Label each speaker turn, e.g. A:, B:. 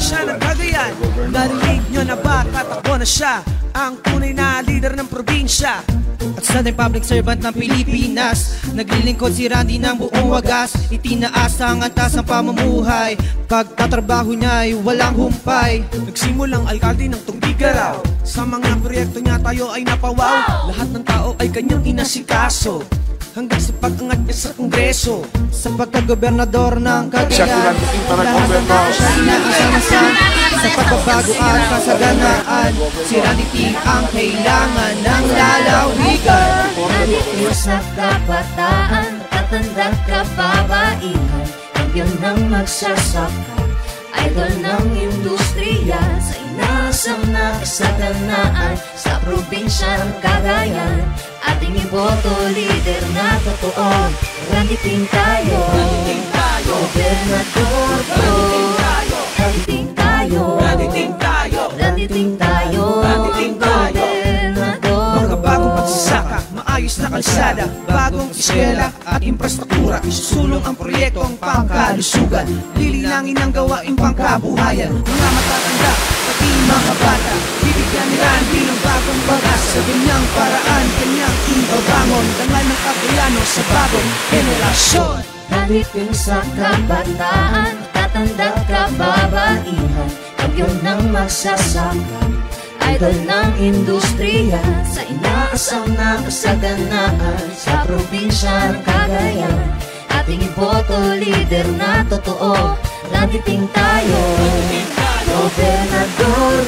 A: probinsya ng Cagayan. Narinig nyo na ba, tatakbo na siya, ang tunay na leader ng probinsya.
B: At sa public servant ng Pilipinas, naglilingkod si Randy ng buong wagas. Itinaas ang antas ng pamumuhay, pagtatrabaho niya ay walang humpay.
A: Nagsimulang alkalde ng Tugigaraw, sa mga proyekto niya tayo ay napawaw. Lahat ng tao ay kanyang inasikaso, hanggang sa pag-angat niya sa Kongreso.
B: Sa pagkagobernador ng Cagayan,
C: lahat ng tao
B: siya inaasamasan. Sa pagbabago at kasaganaan, si Randy T ang kailangan ng lalawigan.
D: Nandito sa kabataan, tatanda kababaihan, kampiyon ng magsasaka, idol ng industriya, sa inaasam na kasaganaan, sa probinsya ng Cagayan. Ating iboto, leader na totoo, Randy Ting tayo, gobernador ko. Randy Ting tayo,
A: Randy Ting tayo,
D: Randy Ting tayo,
A: Randy Ting tayo.
D: gobernador.
A: Mga bagong pagsasaka, maayos na kalsada, bagong eskwela at infrastruktura. Isusulong ang proyektong pangkalusugan, lililangin ang gawaing pangkabuhayan. Mga matatanda, pati mga bata, bibigyan ni Randy ng bagong bagas. Sa ganyang paraan, kanyang ibabangon dangal ng Cagayano sa bagong henerasyon.
D: Nandito sa kabataan, tatanda kababaihan, kampiyon ng magsasaka, idol ng industriya, sa inaasam na kasaganaan, sa probinsya ng Cagayan. Ating iboto, leader na totoo, Randy Ting tayo, gobernador